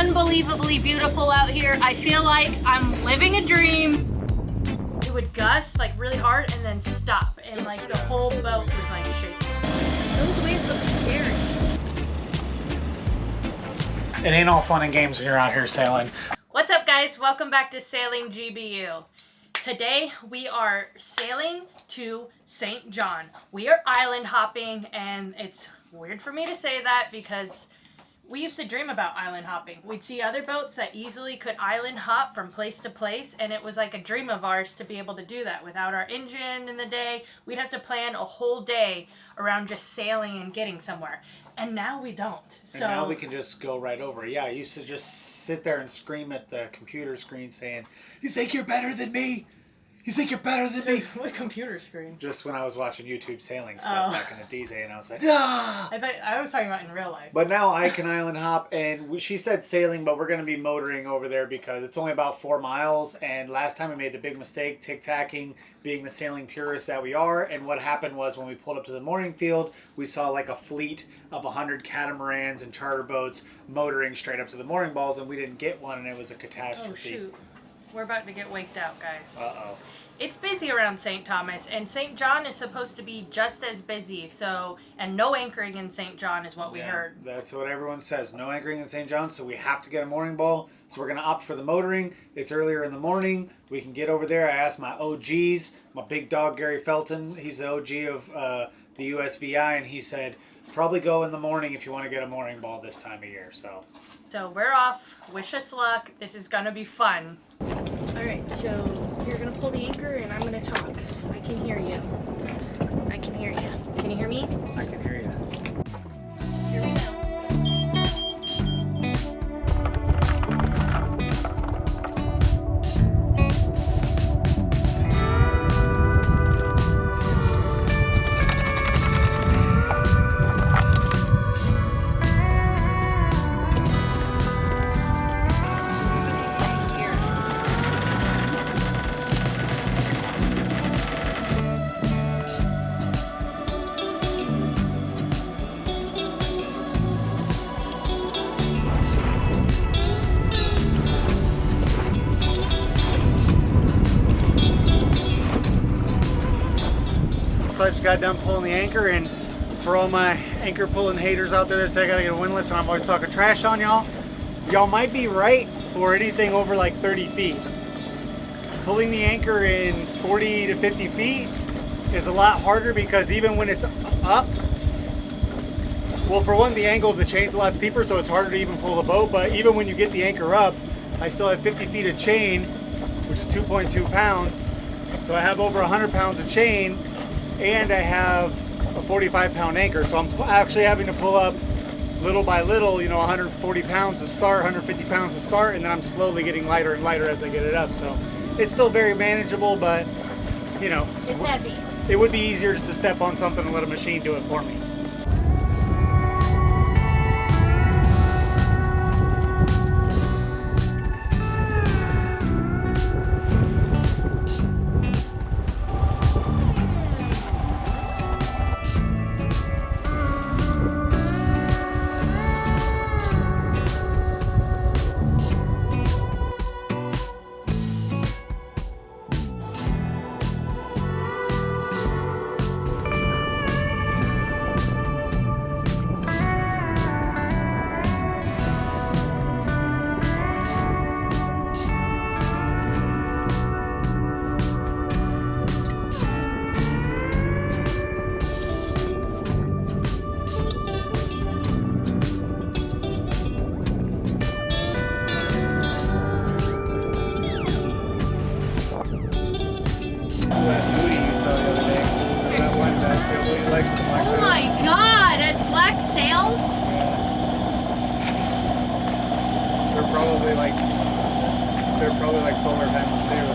unbelievably beautiful out here. I feel like I'm living a dream. It would gust like really hard and then stop, and like the whole boat was like shaking. Those waves look scary. It ain't all fun and games when you're out here sailing. What's up, guys? Welcome back to Sailing GBU. Today we are sailing to St. John. We are island hopping, and it's weird for me to say that because we used to dream about island hopping. We'd see other boats that easily could island hop from place to place, and it was like a dream of ours to be able to do that. Without our engine in the day, we'd have to plan a whole day around just sailing and getting somewhere. And now we don't. And now we can just go right over. Yeah, I used to just sit there and scream at the computer screen saying, "You think you're better than me? You think you're better than me?" What computer screen? Just when I was watching YouTube sailing stuff back in the DZ, and I was like, "Ah!" I was talking about in real life. But now I can island hop, and she said sailing, but we're going to be motoring over there because it's only about 4 miles. And last time we made the big mistake, tic-tacking, being the sailing purists that we are. And what happened was when we pulled up to the mooring field, we saw like a fleet of 100 catamarans and charter boats motoring straight up to the mooring balls, and we didn't get one, and it was a catastrophe. Oh, shoot. We're about to get waked out, guys. Uh-oh. It's busy around St. Thomas, and St. John is supposed to be just as busy, and no anchoring in St. John is what we heard. That's what everyone says. No anchoring in St. John, so we have to get a mooring ball. So we're going to opt for the motoring. It's earlier in the morning. We can get over there. I asked my OGs, my big dog Gary Felton. He's the OG of the USVI, and he said, probably go in the morning if you want to get a mooring ball this time of year. So we're off. Wish us luck. This is going to be fun. Alright, so you're gonna pull the anchor and I'm gonna talk. I can hear you. I can hear you. Can you hear me? I can hear you. Here we go. So I just got done pulling the anchor, and for all my anchor pulling haters out there that say I gotta get a windlass and I'm always talking trash on y'all, y'all might be right for anything over like 30 feet. Pulling the anchor in 40 to 50 feet is a lot harder because even when it's up, well, for one, the angle of the chain's a lot steeper, so it's harder to even pull the boat. But even when you get the anchor up, I still have 50 feet of chain, which is 2.2 pounds. So I have over 100 pounds of chain, and I have a 45-pound anchor. So I'm actually having to pull up little by little, 140 pounds to start, 150 pounds to start, and then I'm slowly getting lighter and lighter as I get it up. So it's still very manageable, but, It's heavy. It would be easier just to step on something and let a machine do it for me. Oh my god, has black sails? They're probably like solar panels too,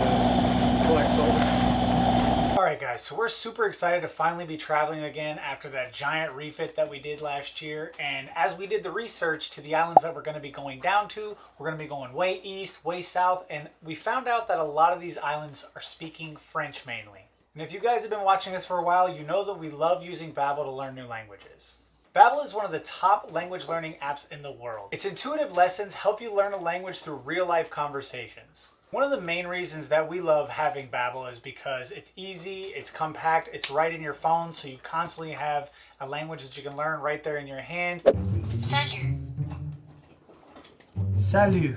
to collect solar. Alright guys, so we're super excited to finally be traveling again after that giant refit that we did last year. And as we did the research to the islands that we're going to be going down to, we're going to be going way east, way south, and we found out that a lot of these islands are speaking French mainly. And if you guys have been watching us for a while, you know that we love using Babbel to learn new languages. Babbel is one of the top language learning apps in the world. Its intuitive lessons help you learn a language through real-life conversations. One of the main reasons that we love having Babbel is because it's easy, it's compact, it's right in your phone, so you constantly have a language that you can learn right there in your hand. Salut. Salut.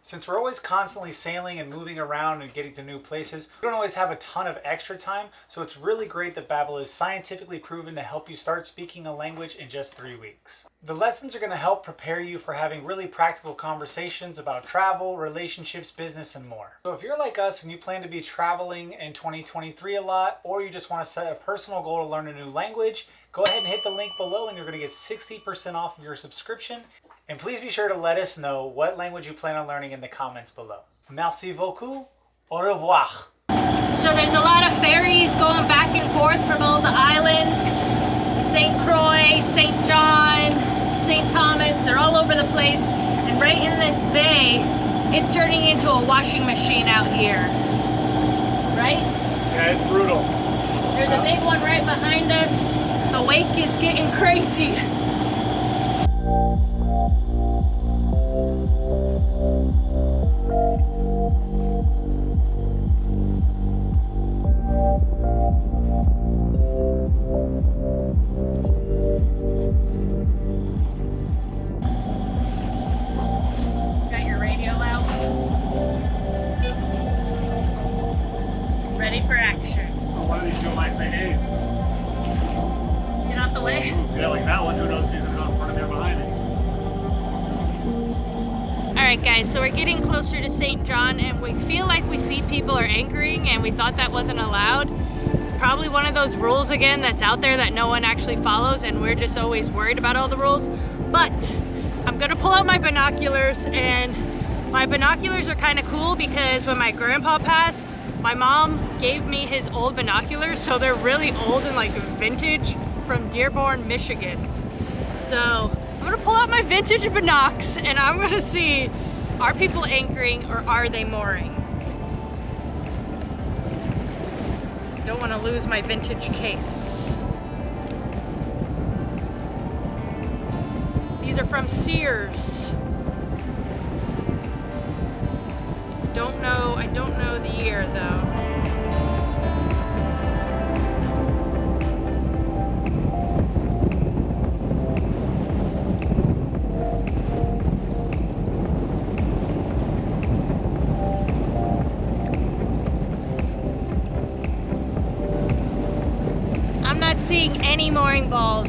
Since we're always constantly sailing and moving around and getting to new places, we don't always have a ton of extra time, so it's really great that Babbel is scientifically proven to help you start speaking a language in just 3 weeks. The lessons are going to help prepare you for having really practical conversations about travel, relationships, business, and more. So if you're like us and you plan to be traveling in 2023 a lot, or you just want to set a personal goal to learn a new language, go ahead and hit the link below and you're going to get 60% off of your subscription. And please be sure to let us know what language you plan on learning in the comments below. Merci beaucoup. Au revoir. So there's a lot of ferries going back and forth from all the islands. St. Croix, St. John, St. Thomas, they're all over the place. And right in this bay, it's turning into a washing machine out here. Right? Yeah, it's brutal. There's a big one right behind us. The wake is getting crazy. Got your radio out. Ready for action. Well, one of these people might say, hey. Get out the way. Yeah, like that one. Who knows if he's going to go in front of me or behind me. Alright guys, so we're getting closer to St. John and we feel like we see people are anchoring and we thought that wasn't allowed. It's probably one of those rules again that's out there that no one actually follows and we're just always worried about all the rules. But I'm gonna pull out my binoculars, and my binoculars are kind of cool because when my grandpa passed, my mom gave me his old binoculars, so they're really old and like vintage from Dearborn, Michigan. So I'm gonna pull out my vintage binocs and I'm gonna see, are people anchoring or are they mooring? Don't want to lose my vintage case. These are from Sears. I don't know the year though. I'm not seeing any mooring balls.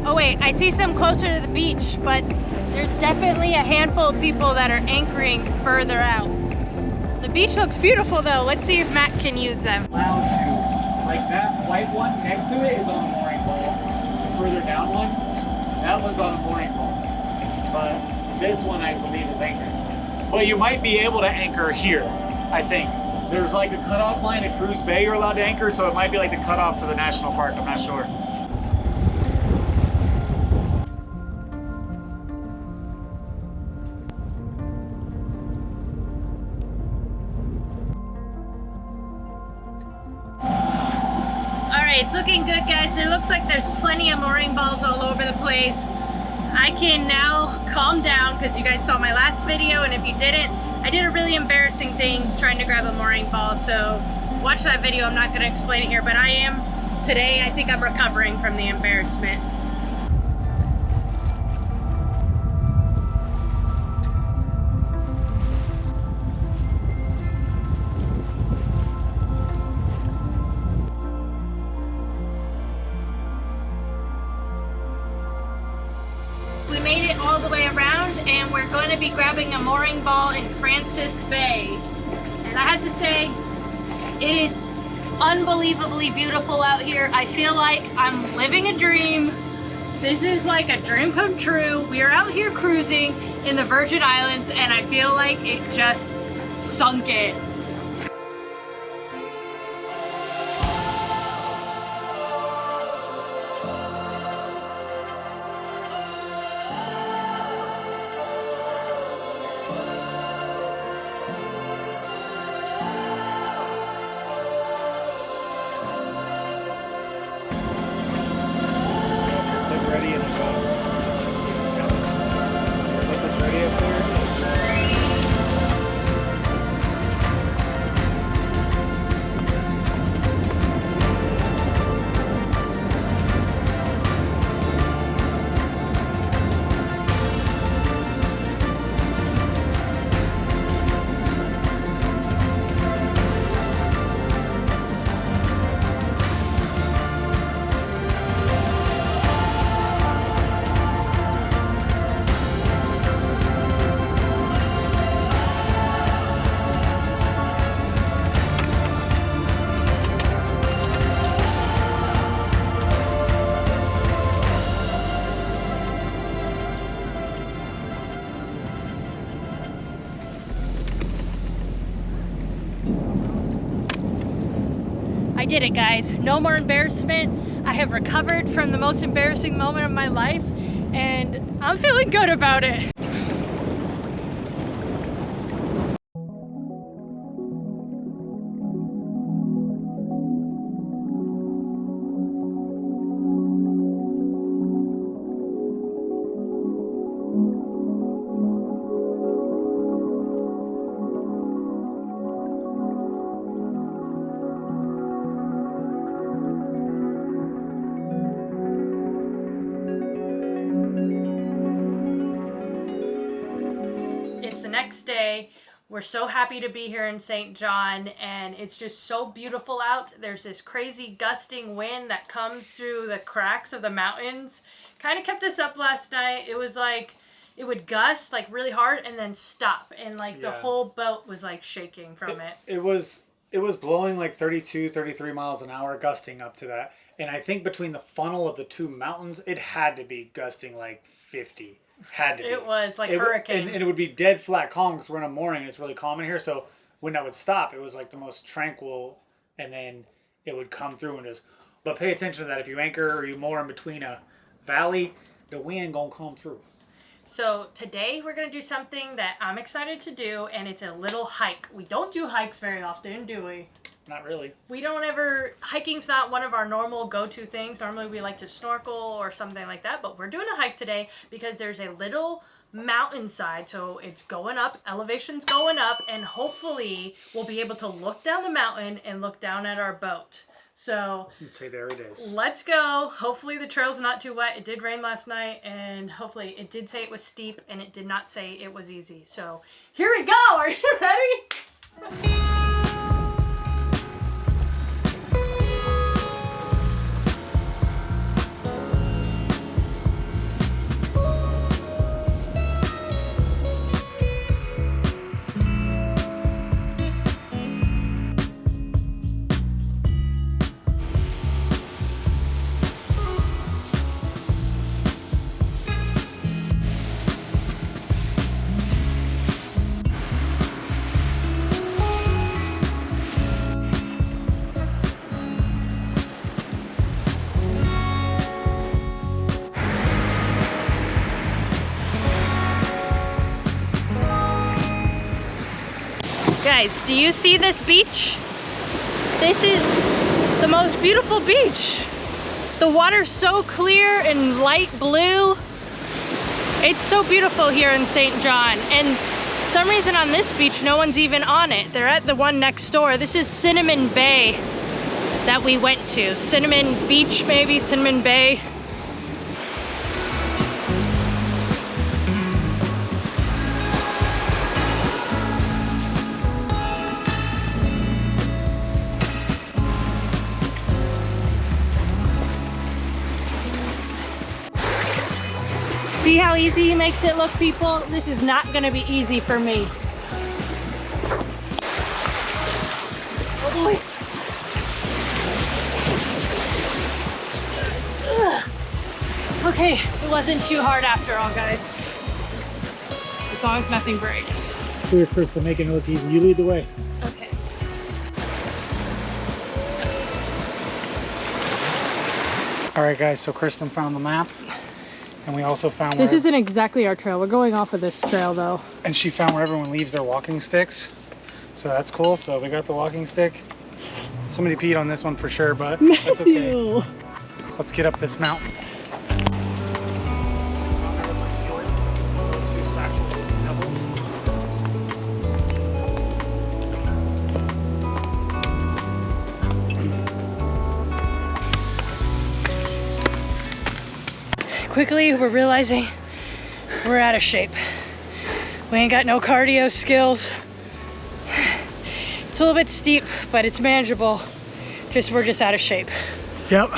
Oh wait, I see some closer to the beach, but there's definitely a handful of people that are anchoring further out. The beach looks beautiful though. Let's see if Matt can use them. Allowed to, like that white one next to it is on a mooring pole. The further down one, that one's on a mooring pole. But this one I believe is anchored. But you might be able to anchor here, I think. There's like a cutoff line at Cruz Bay you're allowed to anchor, so it might be like the cutoff to the national park, I'm not sure. It's looking good, guys. It looks like there's plenty of mooring balls all over the place. I can now calm down because you guys saw my last video, and if you didn't, I did a really embarrassing thing trying to grab a mooring ball, so watch that video. I'm not going to explain it here, but today I think I'm recovering from the embarrassment. We made it all the way around and we're going to be grabbing a mooring ball in Francis Bay. And I have to say, it is unbelievably beautiful out here. I feel like I'm living a dream. This is like a dream come true. We are out here cruising in the Virgin Islands and I feel like it just sunk in. did it, guys. No more embarrassment. I have recovered from the most embarrassing moment of my life, and I'm feeling good about it. It's the next day. We're so happy to be here in St. John, and it's just so beautiful out. There's this crazy gusting wind that comes through the cracks of the mountains. Kind of kept us up last night. It was like, it would gust like really hard and then stop, and like the whole boat was like shaking from it. It was blowing like 32, 33 miles an hour, gusting up to that. And I think between the funnel of the two mountains, it had to be gusting like 50. Had to be. It was like hurricane. And it would be dead flat calm because we're in a morning and it's really calm in here. So when that would stop, it was like the most tranquil, and then it would come through and just... But pay attention to that. If you anchor or you moor in between a valley, the wind gonna come through. So today we're going to do something that I'm excited to do, and it's a little hike. We don't do hikes very often, do we? Not really. We don't ever... Hiking's not one of our normal go-to things. Normally we like to snorkel or something like that, but we're doing a hike today because there's a little mountainside, so it's going up, elevation's going up, and hopefully we'll be able to look down the mountain and look down at our boat. So let's say there it is. Let's go. Hopefully the trail's not too wet. It did rain last night, and hopefully it did say it was steep, and it did not say it was easy. So here we go. Are you ready? Guys, do you see this beach? This is the most beautiful beach. The water's so clear and light blue. It's so beautiful here in St. John. And for some reason on this beach, no one's even on it. They're at the one next door. This is Cinnamon Bay that we went to. Cinnamon Beach, maybe, Cinnamon Bay. See how easy he makes it look, people? This is not gonna be easy for me. Oh boy. Ugh. Okay, it wasn't too hard after all, guys. As long as nothing breaks. We're first to make it look easy. You lead the way. Okay. All right, guys, so Kristen found the map. And we also found this isn't exactly our trail. We're going off of this trail though. And she found where everyone leaves their walking sticks. So that's cool. So we got the walking stick. Somebody peed on this one for sure, but that's okay. Let's get up this mountain. Quickly, we're realizing we're out of shape. We ain't got no cardio skills. It's a little bit steep, but it's manageable. We're just out of shape. Yep.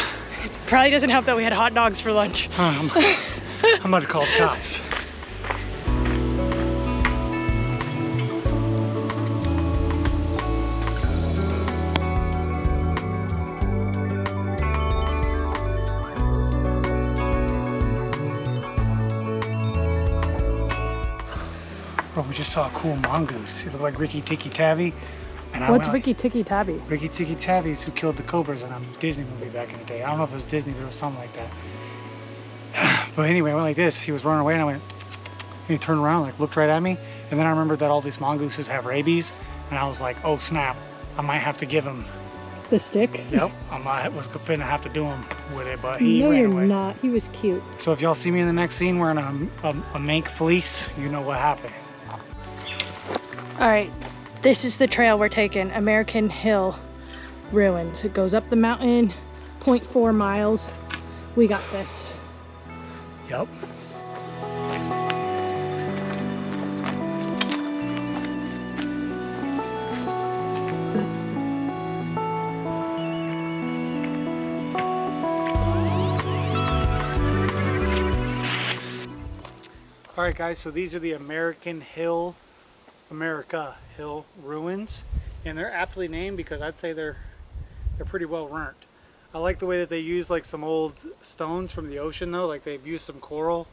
It probably doesn't help that we had hot dogs for lunch. I'm about to call the cops. We just saw a cool mongoose. He looked like Ricky Tikki Tavi And I What's went, Ricky Tikki Tabby? Ricky Tikki Tavi's who killed the cobras in a Disney movie back in the day. I don't know if it was Disney, but it was something like that. But anyway, I went like this. He was running away and I went, and he turned around, like looked right at me. And then I remembered that all these mongooses have rabies. And I was like, oh snap, I might have to give him. The stick? Yep, I was finna have to do him with it, but he No, ran you're away. not. He was cute. So if y'all see me in the next scene wearing a mink fleece, you know what happened. All right, this is the trail we're taking, American Hill Ruins. It goes up the mountain, 0.4 miles. We got this. Yep. All right, guys, so these are the America Hill Ruins, and they're aptly named because I'd say they're pretty well burnt. I like the way that they use like some old stones from the ocean though, like they've used some coral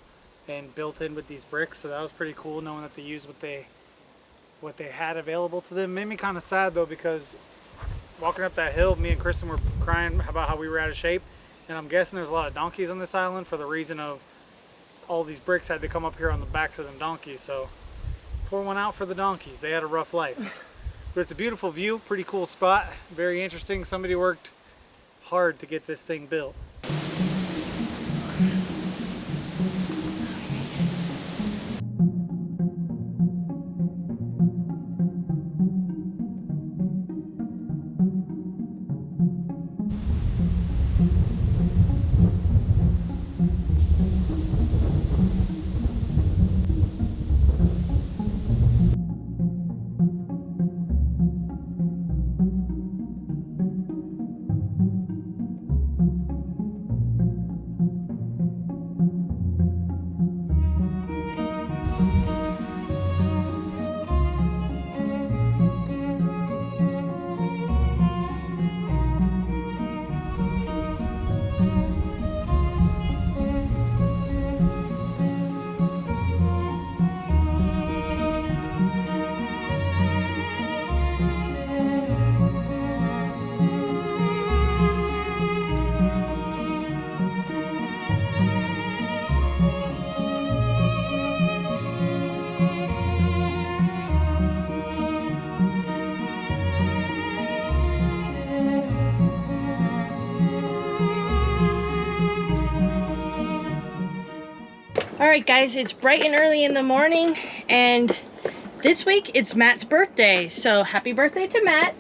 and built in with these bricks, so that was pretty cool knowing that they used what they had available to them. Made me kind of sad though, because walking up that hill, me and Kristen were crying about how we were out of shape, and I'm guessing there's a lot of donkeys on this island for the reason of all these bricks had to come up here on the backs of them donkeys. So pour one out for the donkeys. They had a rough life. But it's a beautiful view, pretty cool spot, very interesting. Somebody worked hard to get this thing built. All right, guys, it's bright and early in the morning, and this week it's Matt's birthday. So happy birthday to Matt.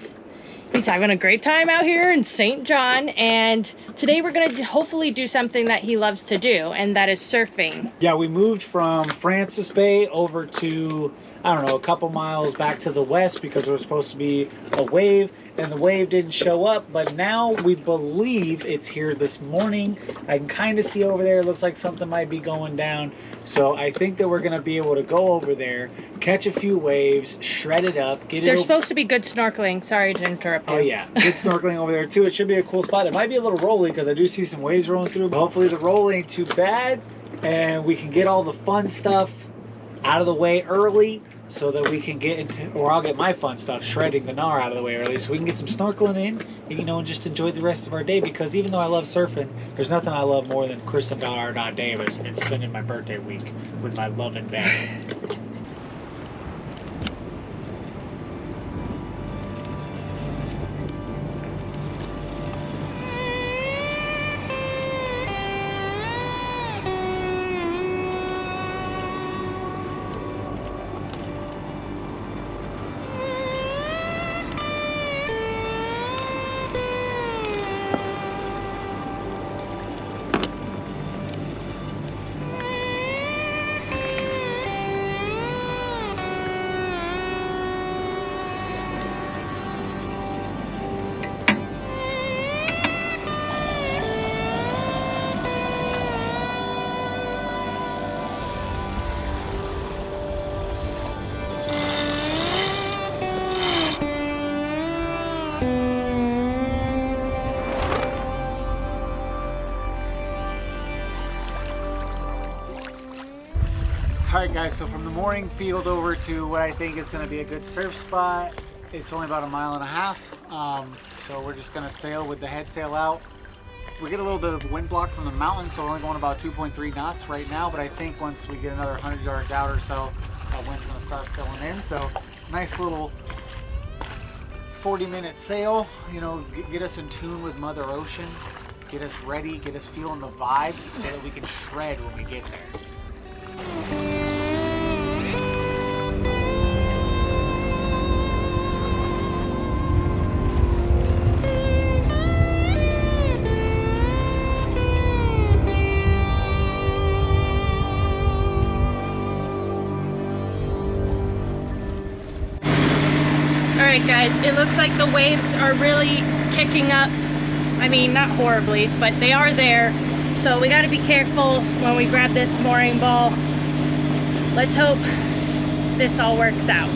He's having a great time out here in St. John, and today we're gonna hopefully do something that he loves to do, and that is surfing. Yeah, we moved from Cruz Bay over to, I don't know, a couple miles back to the west because there was supposed to be a wave, and the wave didn't show up, but now we believe it's here this morning. I can kind of see over there, it looks like something might be going down. So I think that we're gonna be able to go over there, catch a few waves, shred it up, get it. There's supposed to be good snorkeling. Sorry to interrupt you. Oh yeah, good snorkeling over there too. It should be a cool spot. It might be a little rolly because I do see some waves rolling through, but hopefully the roll ain't too bad and we can get all the fun stuff out of the way early so that we can get into, or I'll get my fun stuff, shredding the gnar, out of the way early so we can get some snorkeling in and, you know, and just enjoy the rest of our day, because even though I love surfing, there's nothing I love more than Kristen Davis and spending my birthday week with my loving band. Alright guys, so from the mooring field over to what I think is going to be a good surf spot, It's only about 1.5 miles, so we're just gonna sail with the head sail out. We get a little bit of wind block from the mountain, so we're only going about 2.3 knots right now, but I think once we get another 100 yards out or so, that wind's gonna start filling in. So nice little 40-minute sail, you know, get us in tune with Mother Ocean, get us ready, get us feeling the vibes so that we can shred when we get there. Alright guys, it looks like the waves are really kicking up. I mean, not horribly, but they are there. So we gotta be careful when we grab this mooring ball. Let's hope this all works out.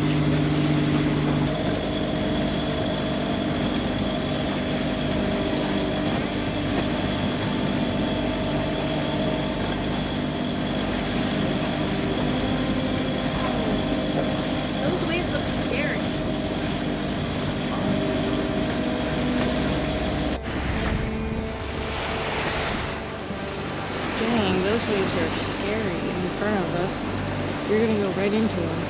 Those waves look scary. Dang, those waves are scary in front of us. You're gonna go right into them.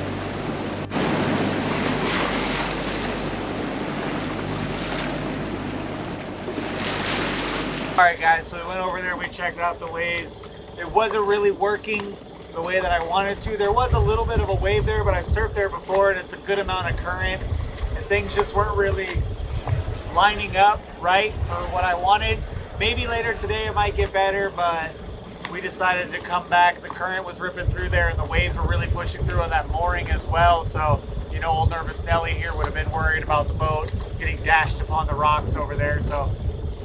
All right, guys, so we went over there, we checked out the waves. It wasn't really working the way that I wanted to. There was a little bit of a wave there, but I've surfed there before and it's a good amount of current, and things just weren't really lining up right for what I wanted. Maybe later today it might get better, but we decided to come back. The current was ripping through there and the waves were really pushing through on that mooring as well. So, you know, old nervous Nelly here would have been worried about the boat getting dashed upon the rocks over there. So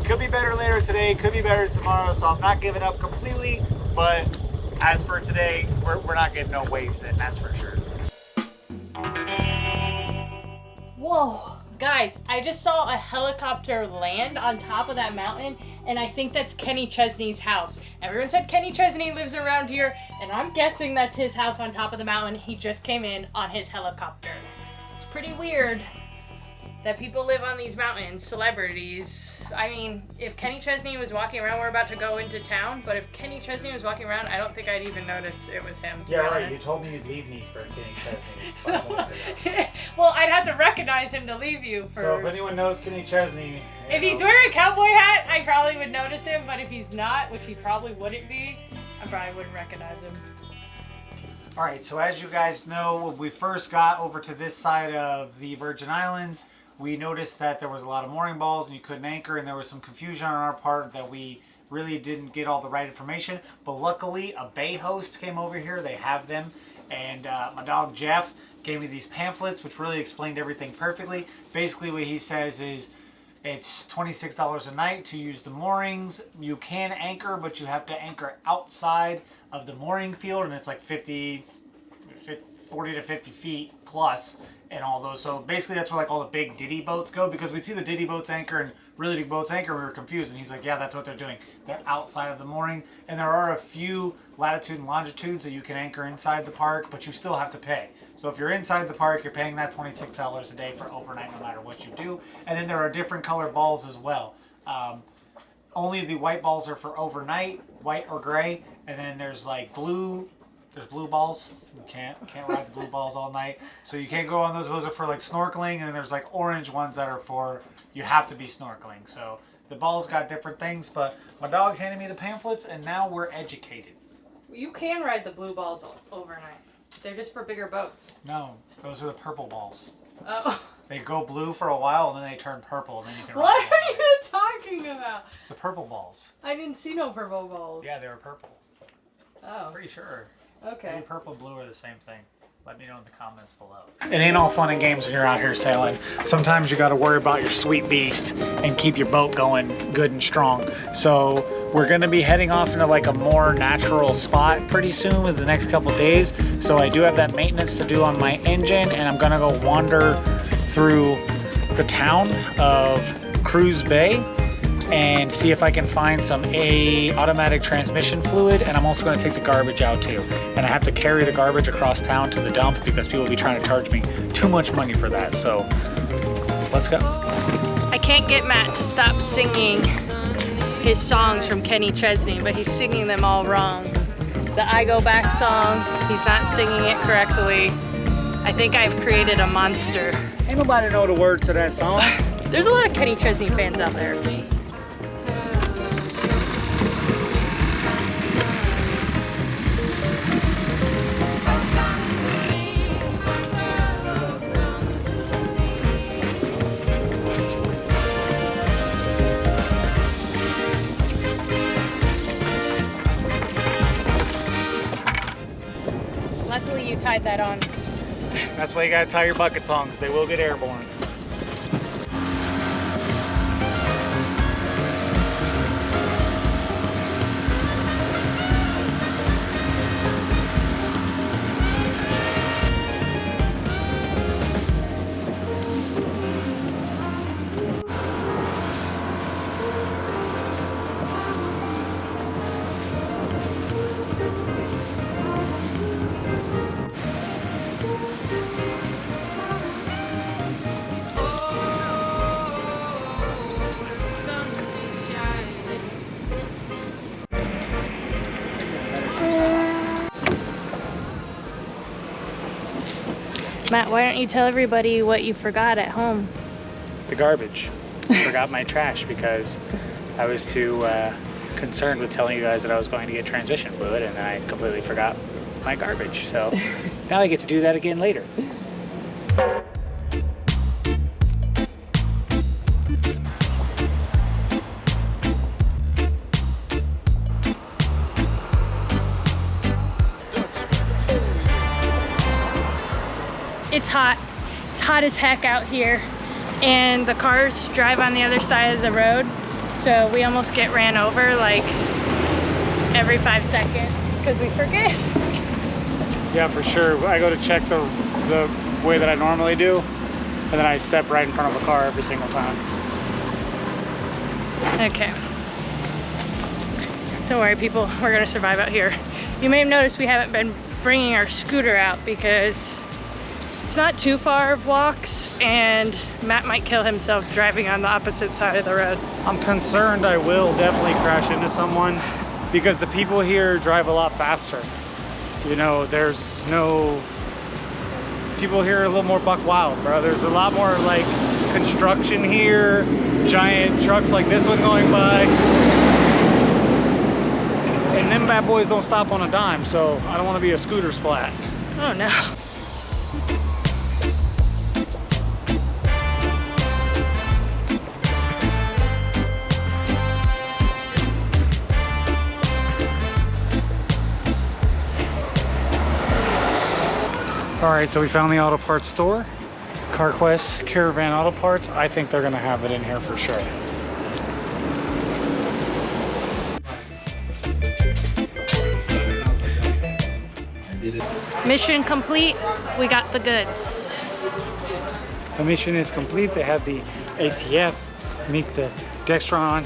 could be better later today, could be better tomorrow. So I'm not giving up completely, but as for today, we're not getting no waves in, that's for sure. Whoa, guys, I just saw a helicopter land on top of that mountain, and I think that's Kenny Chesney's house. Everyone said Kenny Chesney lives around here, and I'm guessing that's his house on top of the mountain. He just came in on his helicopter. It's pretty weird that people live on these mountains, celebrities. I mean, if Kenny Chesney was walking around, we're about to go into town, but if Kenny Chesney was walking around, I don't think I'd even notice it was him, to be honest. You told me you'd leave me for Kenny Chesney 5 minutes ago. Well, I'd have to recognize him to leave you first. So if anyone knows Kenny Chesney... If he's wearing a cowboy hat, I probably would notice him, but if he's not, which he probably wouldn't be, I probably wouldn't recognize him. Alright, so as you guys know, when we first got over to this side of the Virgin Islands, we noticed that there was a lot of mooring balls and you couldn't anchor, and there was some confusion on our part that we really didn't get all the right information. But luckily, a bay host came over here. They have them. And my dog Jeff gave me these pamphlets, which really explained everything perfectly. Basically, what he says is it's $26 a night to use the moorings. You can anchor, but you have to anchor outside of the mooring field, and it's like 40 to 50 feet plus and all those. So basically that's where like all the big Diddy boats go, because we'd see the Diddy boats anchor and really big boats anchor. We were confused, and he's like, yeah, that's what they're doing. They're outside of the mooring, and there are a few latitude and longitudes that you can anchor inside the park, but you still have to pay. So if you're inside the park, you're paying that $26 a day for overnight no matter what you do. And then there are different color balls as well. Only the white balls are for overnight, white or gray, and then there's like blue. There's blue balls. You can't ride the blue balls all night. So you can't go on those. Those are for like snorkeling. And then there's like orange ones that are for, you have to be snorkeling. So the balls got different things, but my dog handed me the pamphlets and now we're educated. You can ride the blue balls overnight. They're just for bigger boats. No, those are the purple balls. Oh. They go blue for a while and then they turn purple and then you can ride What them all are night. you talking about? The purple balls. I didn't see no purple balls. Yeah, they were purple. Oh. Pretty sure. Okay. Maybe purple and blue are the same thing. Let me know in the comments below. It ain't all fun and games when you're out here sailing. Sometimes you got to worry about your sweet beast and keep your boat going good and strong. So we're going to be heading off into like a more natural spot pretty soon with the next couple days. So I do have that maintenance to do on my engine, and I'm going to go wander through the town of Cruz Bay. and see if I can find some automatic transmission fluid, and I'm also going to take the garbage out too. And I have to carry the garbage across town to the dump because people will be trying to charge me too much money for that. So let's go. I can't get Matt to stop singing his songs from Kenny Chesney, but he's singing them all wrong. The I Go Back song, he's not singing it correctly. I think I've created a monster. Ain't nobody know the words to that song. There's a lot of Kenny Chesney fans out there. Luckily you tied that on. That's why you gotta tie your buckets on, because they will get airborne. Matt, why don't you tell everybody what you forgot at home? The garbage. I forgot my trash because I was too concerned with telling you guys that I was going to get transmission fluid, and I completely forgot my garbage. So now I get to do that again later. It's hot. It's hot as heck out here, and the cars drive on the other side of the road, so we almost get ran over like every 5 seconds because we forget. Yeah, for sure. I go to check the way that I normally do, and then I step right in front of a car every single time. Okay. Don't worry, people. We're gonna survive out here. You may have noticed we haven't been bringing our scooter out because it's not too far of walks, and Matt might kill himself driving on the opposite side of the road. I'm concerned I will definitely crash into someone because the people here drive a lot faster. You know, there's no... People here are a little more buck wild, bro. There's a lot more like construction here, giant trucks like this one going by. And them bad boys don't stop on a dime, so I don't want to be a scooter splat. Oh no. All right, so we found the auto parts store, CarQuest Caravan Auto Parts. I think they're gonna have it in here for sure. Mission complete. We got the goods. The mission is complete. They have the ATF, meet the Dextron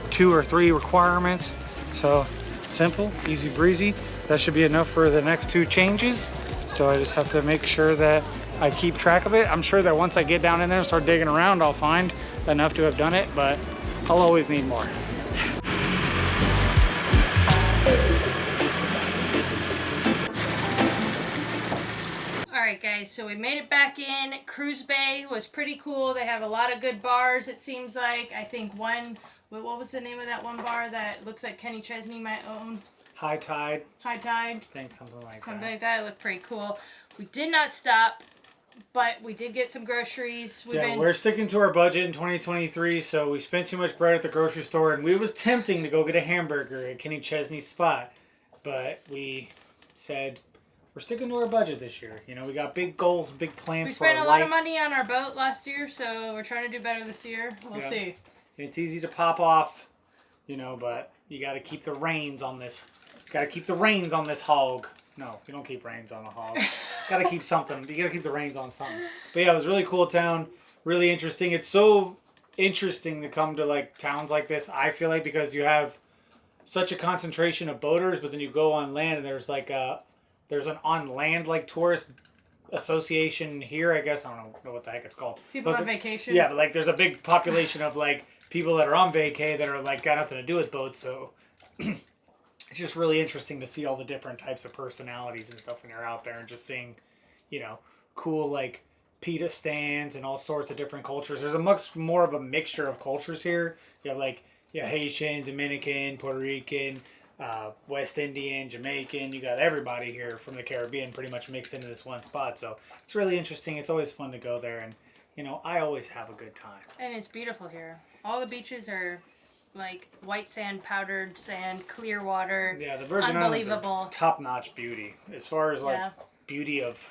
2 or 3 requirements. So simple, easy breezy. That should be enough for the next 2 changes. So I just have to make sure that I keep track of it. I'm sure that once I get down in there and start digging around, I'll find enough to have done it, but I'll always need more. Alright guys, so we made it back in. Cruz Bay was pretty cool. They have a lot of good bars, it seems like. I think one, what was the name of that one bar that looks like Kenny Chesney might own? High Tide. High Tide. I think something like that. Something like that. It looked pretty cool. We did not stop, but we did get some groceries. We're sticking to our budget in 2023, so we spent too much bread at the grocery store, and we was tempting to go get a hamburger at Kenny Chesney's spot, but we said we're sticking to our budget this year. You know, we got big goals, big plans for our life. We spent a lot of money on our boat last year, so we're trying to do better this year. We'll see. It's easy to pop off, you know, but you got to keep the reins on this. Got to keep the reins on this hog. No, you don't keep reins on a hog. Got to keep something. You got to keep the reins on something. But yeah, it was really cool town. Really interesting. It's so interesting to come to like towns like this. I feel like because you have such a concentration of boaters, but then you go on land and there's an on land like tourist association here. I guess I don't know what the heck it's called. People on vacation. Yeah, but like there's a big population of like people that are on vacay that are like got nothing to do with boats. So it's just really interesting to see all the different types of personalities and stuff when you're out there and just seeing, you know, cool like pita stands and all sorts of different cultures. There's a much more of a mixture of cultures here. You have like Haitian, Dominican, Puerto Rican, West Indian, Jamaican. You got everybody here from the Caribbean pretty much mixed into this one spot. So it's really interesting. It's always fun to go there, and you know, I always have a good time. And it's beautiful here. All the beaches are like white sand, powdered sand, clear water. Yeah, the Virgin Islands are top-notch beauty. As far as like beauty of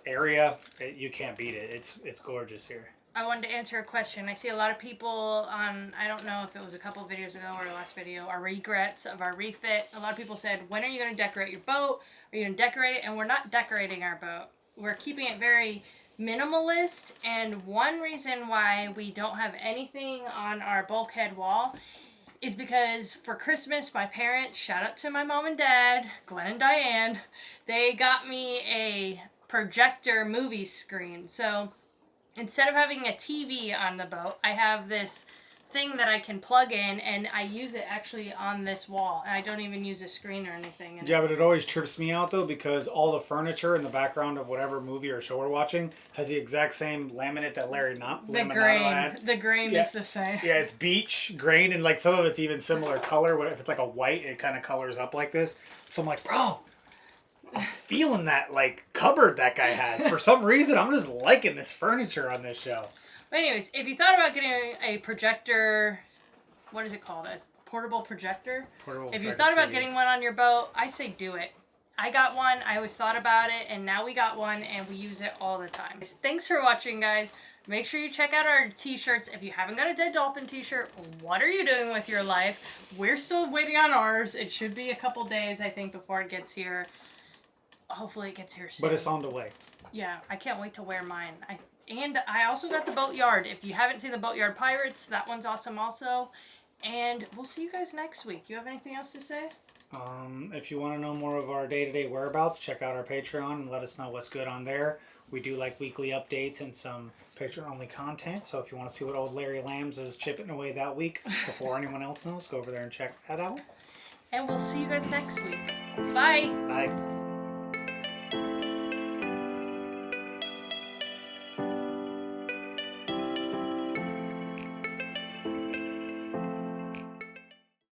area, you can't beat it. It's gorgeous here. I wanted to answer a question. I see a lot of people on, I don't know if it was a couple of videos ago or the last video, our regrets of our refit. A lot of people said, when are you going to decorate your boat? Are you going to decorate it? And we're not decorating our boat. We're keeping it very minimalist. And one reason why we don't have anything on our bulkhead wall is because for Christmas, my parents, shout out to my mom and dad, Glenn and Diane, they got me a projector movie screen. So instead of having a TV on the boat, I have this thing that I can plug in, and I use it actually on this wall. And I don't even use a screen or anything. Yeah, but it always trips me out, though, because all the furniture in the background of whatever movie or show we're watching has the exact same laminate that Larry Laminato had. The grain is the same. Yeah, it's beach grain, and like some of it's even similar color. If it's like a white, it kind of colors up like this. So I'm like, bro, I'm feeling that like cupboard that guy has. For some reason, I'm just liking this furniture on this show. But anyways, if you thought about getting a projector, what is it called? A portable projector? If you thought about getting one on your boat, I say do it. I got one. I always thought about it, and now we got one, and we use it all the time. Thanks for watching, guys. Make sure you check out our t-shirts. If you haven't got a Dead Dolphin t-shirt, what are you doing with your life? We're still waiting on ours. It should be a couple days, I think, before it gets here. Hopefully it gets here soon. But it's on the way. Yeah, I can't wait to wear mine. And I also got the Boatyard. If you haven't seen the Boatyard Pirates, that one's awesome also. And we'll see you guys next week. You have anything else to say? If you want to know more of our day-to-day whereabouts, check out our Patreon and let us know what's good on there. We do like weekly updates and some Patreon-only content. So if you want to see what old Larry Lambs is chipping away that week before anyone else knows, go over there and check that out. And we'll see you guys next week. Bye. Bye.